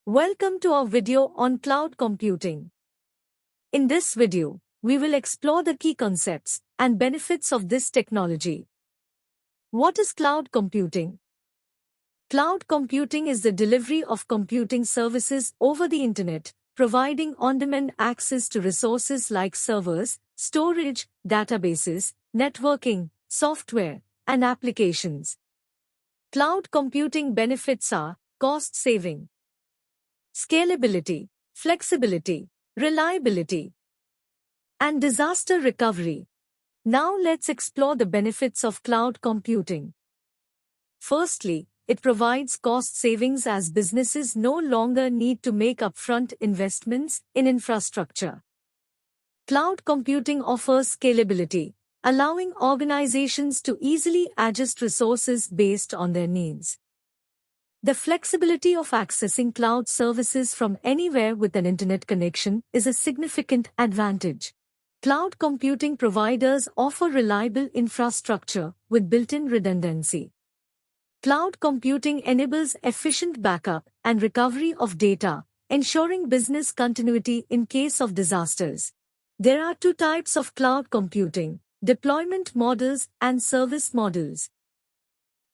Welcome to our video on cloud computing. In this video, we will explore the key concepts and benefits of this technology. What is cloud computing? Cloud computing is the delivery of computing services over the internet, providing on-demand access to resources like servers, storage, databases, networking, software, and applications. Cloud computing benefits are cost saving, scalability, flexibility, reliability, and disaster recovery. Now let's explore the benefits of cloud computing. Firstly, it provides cost savings as businesses no longer need to make upfront investments in infrastructure. Cloud computing offers scalability, allowing organizations to easily adjust resources based on their needs. The flexibility of accessing cloud services from anywhere with an internet connection is a significant advantage. Cloud computing providers offer reliable infrastructure with built-in redundancy. Cloud computing enables efficient backup and recovery of data, ensuring business continuity in case of disasters. There are two types of cloud computing: deployment models and service models.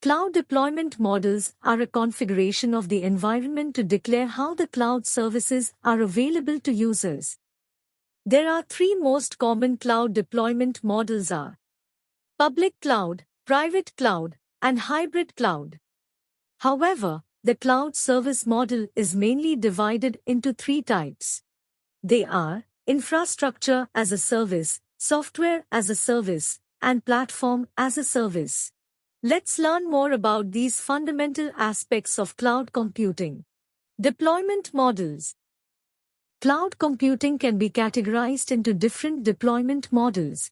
Cloud deployment models are a configuration of the environment to declare how the cloud services are available to users. There are three most common cloud deployment models are public cloud, private cloud, and hybrid cloud. However, the cloud service model is mainly divided into three types. They are infrastructure as a service, software as a service, and platform as a service. Let's learn more about these fundamental aspects of cloud computing. Deployment models. Cloud computing can be categorized into different deployment models.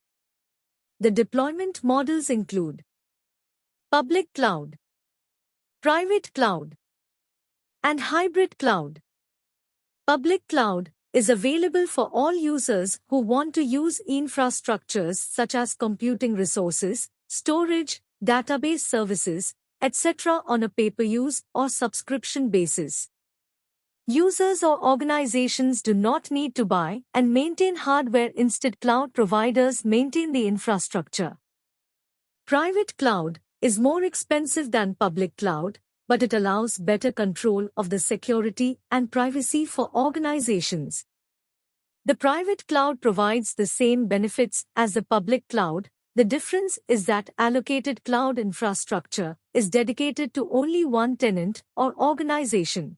The deployment models include public cloud, private cloud, and hybrid cloud. Public cloud is available for all users who want to use infrastructures such as computing resources, storage, database services, etc. on a pay-per-use or subscription basis. Users or organizations do not need to buy and maintain hardware. Instead, cloud providers maintain the infrastructure. Private cloud is more expensive than public cloud, but it allows better control of the security and privacy for organizations. The private cloud provides the same benefits as the public cloud. The difference is that allocated cloud infrastructure is dedicated to only one tenant or organization.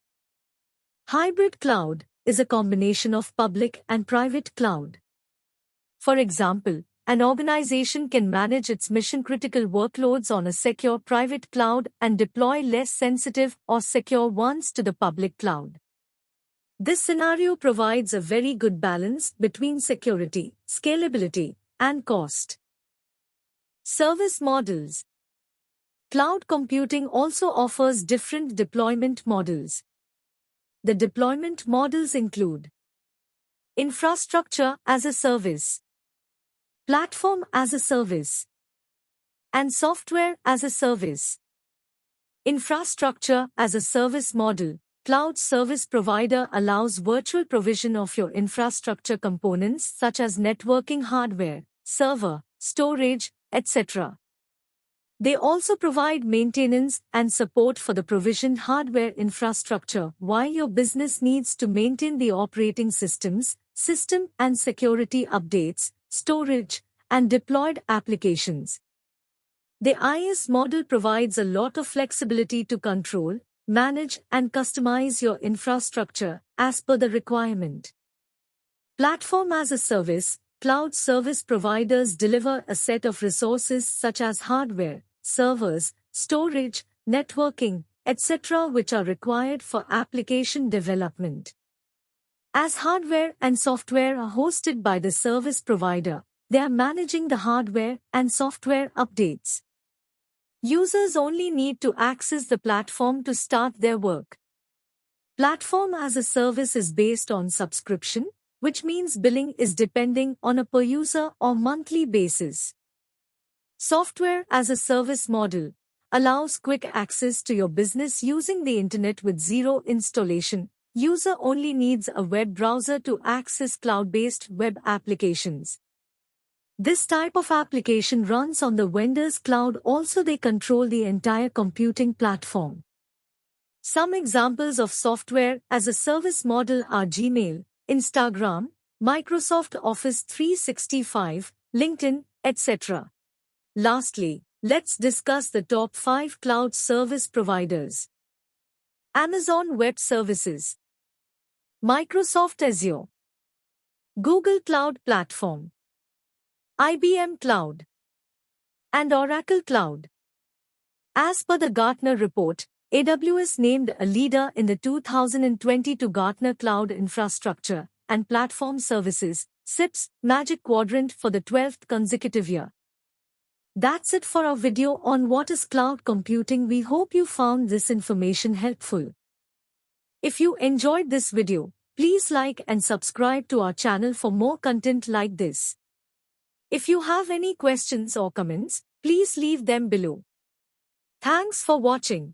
Hybrid cloud is a combination of public and private cloud. For example, an organization can manage its mission-critical workloads on a secure private cloud and deploy less sensitive or secure ones to the public cloud. This scenario provides a very good balance between security, scalability, and cost. Service models. Cloud computing also offers different deployment models. The deployment models include infrastructure as a service, platform as a service, and software as a service. Infrastructure as a service model. Cloud service provider allows virtual provision of your infrastructure components such as networking hardware, server, storage, etc. They also provide maintenance and support for the provisioned hardware infrastructure while your business needs to maintain the operating systems, system and security updates, storage, and deployed applications. The IaaS model provides a lot of flexibility to control, manage, and customize your infrastructure as per the requirement. Platform as a service. Cloud service providers deliver a set of resources such as hardware, servers, storage, networking, etc. which are required for application development. As hardware and software are hosted by the service provider, they are managing the hardware and software updates. Users only need to access the platform to start their work. Platform as a service is based on subscription, which means billing is depending on a per-user or monthly basis. Software as a service model allows quick access to your business using the internet with zero installation. User only needs a web browser to access cloud-based web applications. This type of application runs on the vendor's cloud, also they control the entire computing platform. Some examples of software as a service model are Gmail, Instagram, Microsoft Office 365, LinkedIn, etc. Lastly, let's discuss the top 5 cloud service providers. Amazon Web Services, Microsoft Azure, Google Cloud Platform, IBM Cloud, and Oracle Cloud. As per the Gartner report, AWS named a leader in the 2022 Gartner Cloud Infrastructure and Platform Services (CIPS) Magic Quadrant for the 12th consecutive year. That's it for our video on what is cloud computing. We hope you found this information helpful. If you enjoyed this video, please like and subscribe to our channel for more content like this. If you have any questions or comments, please leave them below. Thanks for watching.